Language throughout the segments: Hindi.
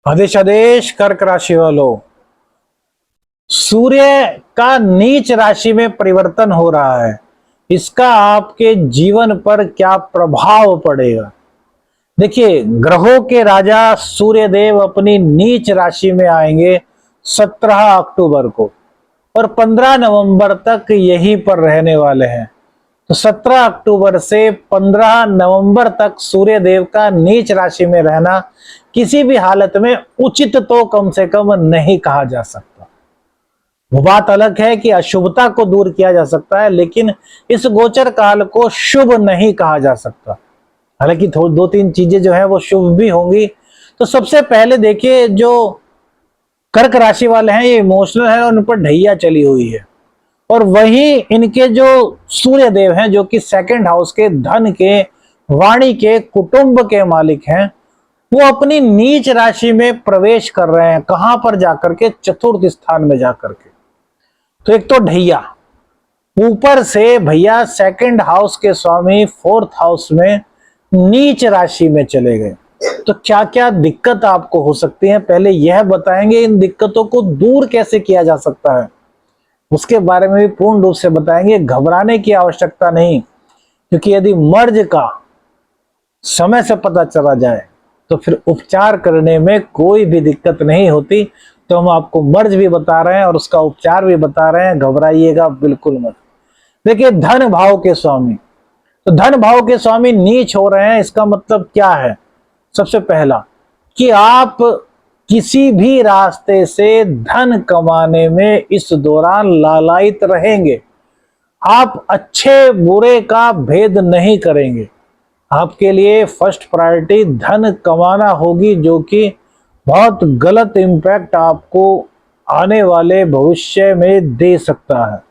आदेश आदेश कर्क राशि वालों, सूर्य का नीच राशि में परिवर्तन हो रहा है। इसका आपके जीवन पर क्या प्रभाव पड़ेगा? देखिए, ग्रहों के राजा सूर्य देव अपनी नीच राशि में आएंगे 17 अक्टूबर को और 15 नवंबर तक यहीं पर रहने वाले हैं। तो 17 अक्टूबर से 15 नवंबर तक सूर्य देव का नीच राशि में रहना किसी भी हालत में उचित तो कम से कम नहीं कहा जा सकता। वो बात अलग है कि अशुभता को दूर किया जा सकता है, लेकिन इस गोचर काल को शुभ नहीं कहा जा सकता। हालांकि दो तीन चीजें जो है वो शुभ भी होंगी। तो सबसे पहले देखिए, जो कर्क राशि वाले हैं ये इमोशनल है और उन पर ढैया चली हुई है। और वही इनके जो सूर्य देव हैं, जो कि सेकंड हाउस के, धन के, वाणी के, कुटुंब के मालिक हैं, वो अपनी नीच राशि में प्रवेश कर रहे हैं। कहां पर जाकर के? चतुर्थ स्थान में जाकर के। तो एक तो ढैया, ऊपर से भैया सेकंड हाउस के स्वामी फोर्थ हाउस में नीच राशि में चले गए। तो क्या क्या दिक्कत आपको हो सकती है, पहले यह बताएंगे। इन दिक्कतों को दूर कैसे किया जा सकता है उसके बारे में भी पूर्ण रूप से बताएंगे। घबराने की आवश्यकता नहीं, क्योंकि यदि मर्ज का समय से पता चला जाए तो फिर उपचार करने में कोई भी दिक्कत नहीं होती। तो हम आपको मर्ज भी बता रहे हैं और उसका उपचार भी बता रहे हैं, घबराइएगा बिल्कुल मत। देखिए, धन भाव के स्वामी, तो धन भाव के स्वामी नीच हो रहे हैं। इसका मतलब क्या है? सबसे पहला कि आप किसी भी रास्ते से धन कमाने में इस दौरान लालायित रहेंगे। आप अच्छे बुरे का भेद नहीं करेंगे। आपके लिए फर्स्ट प्रायोरिटी धन कमाना होगी, जो कि बहुत गलत इंपैक्ट आपको आने वाले भविष्य में दे सकता है।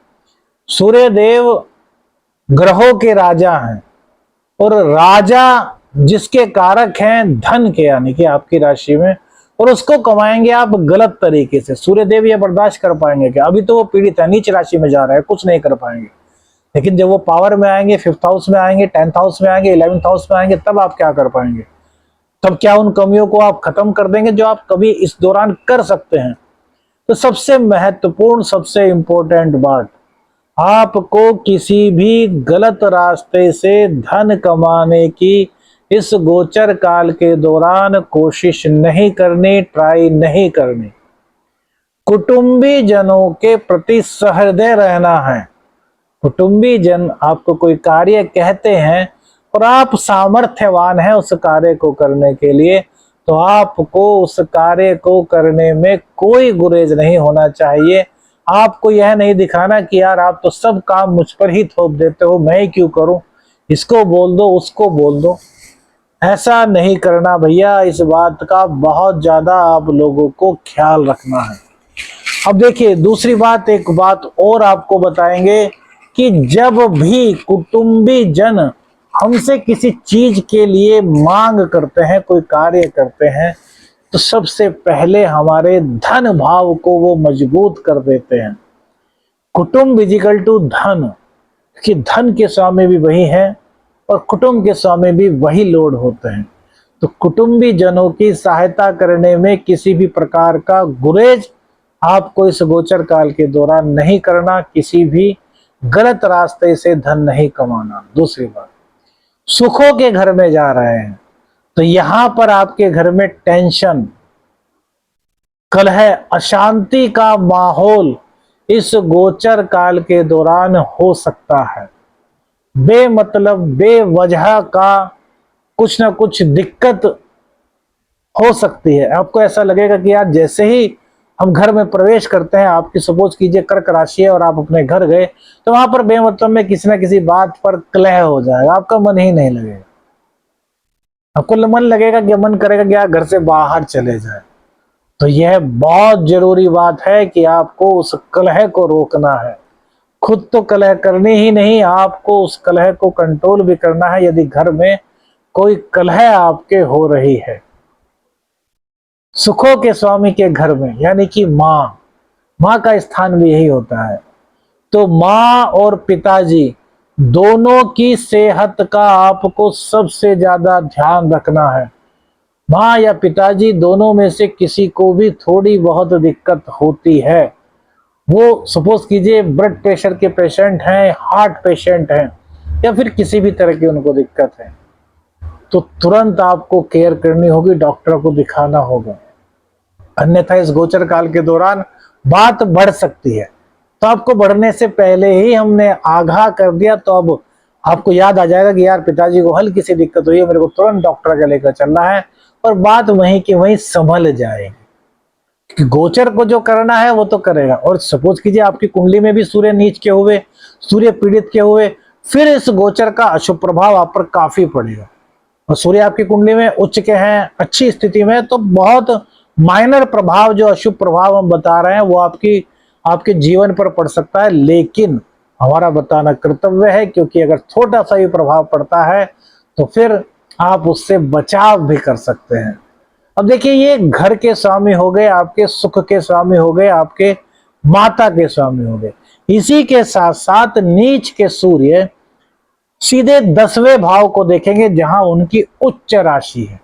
सूर्य देव ग्रहों के राजा हैं और राजा जिसके कारक हैं धन के, यानी कि आपकी राशि में, और उसको कमाएंगे आप गलत तरीके से। सूर्य देव ये बर्दाश्त कर पाएंगे क्या? अभी तो वो पीड़ित है, नीच राशि में जा रहा है, कुछ नहीं कर पाएंगे। लेकिन जब वो पावर में आएंगे, 5th हाउस में आएंगे, 10th हाउस में आएंगे, 11th हाउस में आएंगे, तब आप क्या कर पाएंगे? तब क्या उन कमियों को आप खत्म कर देंगे जो आप कभी इस दौरान कर सकते हैं? तो सबसे महत्वपूर्ण, सबसे इंपॉर्टेंट बात, आपको किसी भी गलत रास्ते से धन कमाने की इस गोचर काल के दौरान कोशिश नहीं करनी, ट्राई नहीं करनी। कुटुंबी जनों के प्रति सहृदय रहना है। कुटुंबी जन आपको कोई कार्य कहते हैं और आप सामर्थ्यवान हैं उस कार्य को करने के लिए, तो आपको उस कार्य को करने में कोई गुरेज नहीं होना चाहिए। आपको यह नहीं दिखाना कि यार आप तो सब काम मुझ पर ही थोप देते हो, मैं ही क्यों करूं, इसको बोल दो, उसको बोल दो। ऐसा नहीं करना भैया। इस बात का बहुत ज्यादा आप लोगों को ख्याल रखना है। अब देखिए, दूसरी बात, एक बात और आपको बताएंगे कि जब भी कुटुंबी जन हमसे किसी चीज के लिए मांग करते हैं, कोई कार्य करते हैं, तो सबसे पहले हमारे धन भाव को वो मजबूत कर देते हैं। कुटुंब इजिकल टू धन, कि धन के स्वामी भी वही हैं और कुटुंब के स्वामी भी वही लोड होते हैं। तो कुटुंबी जनों की सहायता करने में किसी भी प्रकार का गुरेज आपको इस गोचर काल के दौरान नहीं करना, किसी भी गलत रास्ते से धन नहीं कमाना। दूसरी बात, सुखों के घर में जा रहे हैं, तो यहां पर आपके घर में टेंशन, कलह, अशांति का माहौल इस गोचर काल के दौरान हो सकता है। बेमतलब, बेवजह का कुछ ना कुछ दिक्कत हो सकती है। आपको ऐसा लगेगा कि यार जैसे ही हम घर में प्रवेश करते हैं, आपकी सपोज कीजिए कर्क राशि है और आप अपने घर गए, तो वहां पर बेमतलब में किसी ना किसी बात पर कलह हो जाएगा, आपका मन ही नहीं लगेगा। आपको मन लगेगा कि मन करेगा कि यार घर से बाहर चले जाए। तो यह बहुत जरूरी बात है कि आपको उस कलह को रोकना है। खुद तो कलह करनी ही नहीं, आपको उस कलह को कंट्रोल भी करना है। यदि घर में कोई कलह आपके हो रही है, सुखों के स्वामी के घर में, यानी कि माँ का स्थान भी यही होता है, तो माँ और पिताजी दोनों की सेहत का आपको सबसे ज्यादा ध्यान रखना है। माँ या पिताजी दोनों में से किसी को भी थोड़ी बहुत दिक्कत होती है, वो सपोज कीजिए ब्लड प्रेशर के पेशेंट हैं, हार्ट पेशेंट हैं, या फिर किसी भी तरह की उनको दिक्कत है, तो तुरंत आपको केयर करनी होगी, डॉक्टर को दिखाना होगा। अन्यथा इस गोचर काल के दौरान बात बढ़ सकती है। तो आपको बढ़ने से पहले ही हमने आगाह कर दिया, तो अब आपको याद आ जाएगा कि यार पिताजी को हल्की सी दिक्कत हुई है, मेरे को तुरंत डॉक्टर के लेकर चलना है, और बात वहीं की वहीं संभल जाएगी। कि गोचर को जो करना है वो तो करेगा। और सपोज कीजिए आपकी कुंडली में भी सूर्य नीच के हुए, सूर्य पीड़ित के हुए, फिर इस गोचर का अशुभ प्रभाव आप पर काफी पड़ेगा। और सूर्य आपकी कुंडली में उच्च के हैं, अच्छी स्थिति में, तो बहुत माइनर प्रभाव, जो अशुभ प्रभाव हम बता रहे हैं, वो आपके जीवन पर पड़ सकता है। लेकिन हमारा बताना कर्तव्य है, क्योंकि अगर छोटा सा भी प्रभाव पड़ता है तो फिर आप उससे बचाव भी कर सकते हैं। अब देखिए, ये घर के स्वामी हो गए, आपके सुख के स्वामी हो गए, आपके माता के स्वामी हो गए। इसी के साथ साथ नीच के सूर्य सीधे 10वें भाव को देखेंगे, जहां उनकी उच्च राशि है।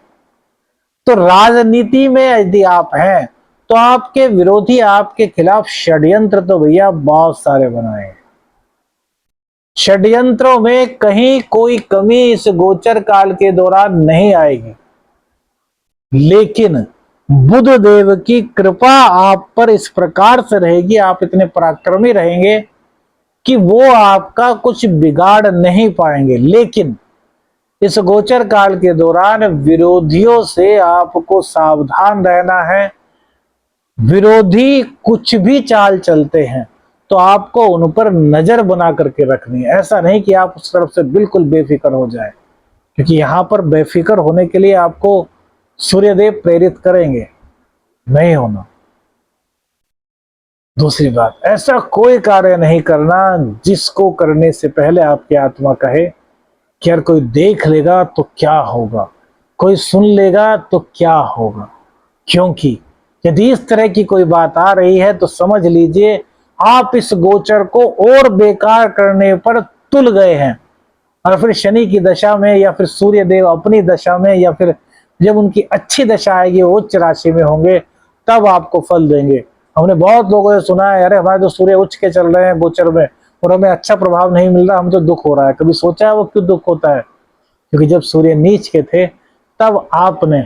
तो राजनीति में यदि आप हैं तो आपके विरोधी आपके खिलाफ षड्यंत्र तो भैया बहुत सारे बनाए। षड्यंत्रों में कहीं कोई कमी इस गोचर काल के दौरान नहीं आएगी, लेकिन बुध देव की कृपा आप पर इस प्रकार से रहेगी, आप इतने पराक्रमी रहेंगे कि वो आपका कुछ बिगाड़ नहीं पाएंगे। लेकिन इस गोचर काल के दौरान विरोधियों से आपको सावधान रहना है। विरोधी कुछ भी चाल चलते हैं तो आपको उन पर नजर बना करके रखनी है। ऐसा नहीं कि आप उस तरफ से बिल्कुल बेफिक्र हो जाए, क्योंकि यहां पर बेफिक्र होने के लिए आपको सूर्यदेव प्रेरित करेंगे, नहीं होना। दूसरी बात, ऐसा कोई कार्य नहीं करना जिसको करने से पहले आपकी आत्मा कहे कि यार कोई देख लेगा तो क्या होगा, कोई सुन लेगा तो क्या होगा। क्योंकि यदि इस तरह की कोई बात आ रही है तो समझ लीजिए आप इस गोचर को और बेकार करने पर तुल गए हैं। और फिर शनि की दशा में, या फिर सूर्य देव अपनी दशा में, या फिर जब उनकी अच्छी दशा आएगी, उच्च राशि में होंगे, तब आपको फल देंगे। हमने बहुत लोगों से सुना है, अरे हमारे तो सूर्य उच्च के चल रहे हैं गोचर में और हमें अच्छा प्रभाव नहीं मिल रहा, हमें तो दुख हो रहा है। कभी सोचा है वो क्यों दुख होता है? क्योंकि जब सूर्य नीच के थे तब आपने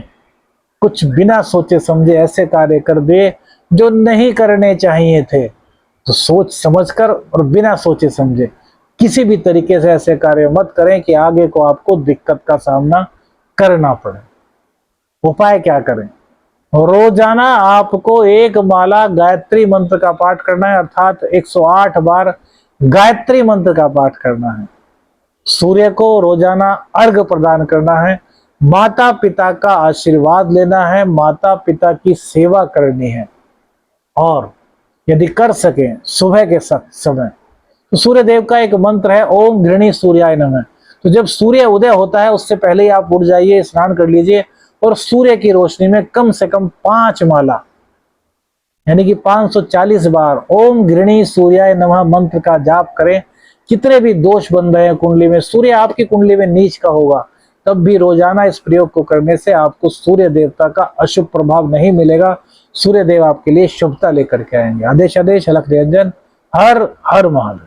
कुछ बिना सोचे समझे ऐसे कार्य कर दिए जो नहीं करने चाहिए थे। तो सोच समझकर और बिना सोचे समझे किसी भी तरीके से ऐसे कार्य मत करें कि आगे को आपको दिक्कत का सामना करना पड़े। उपाय क्या करें? रोजाना आपको एक माला गायत्री मंत्र का पाठ करना है, अर्थात 108 बार गायत्री मंत्र का पाठ करना है। सूर्य को रोजाना अर्घ प्रदान करना है, माता पिता का आशीर्वाद लेना है, माता पिता की सेवा करनी है। और यदि कर सके सुबह के समय तो सूर्य देव का एक मंत्र है, ओम घृणी सूर्याय नमः। तो जब सूर्य उदय होता है उससे पहले ही आप उठ जाइए, स्नान कर लीजिए और सूर्य की रोशनी में कम से कम 5 माला यानी कि 540 बार ओम घृणी सूर्याय नमः मंत्र का जाप करें। कितने भी दोष बन रहे हैं कुंडली में, सूर्य आपकी कुंडली में नीच का होगा, तब भी रोजाना इस प्रयोग को करने से आपको सूर्य देवता का अशुभ प्रभाव नहीं मिलेगा। सूर्य देव आपके लिए शुभता लेकर के आएंगे। आदेश आदेश अलख निरंजन। हर हर महादेव।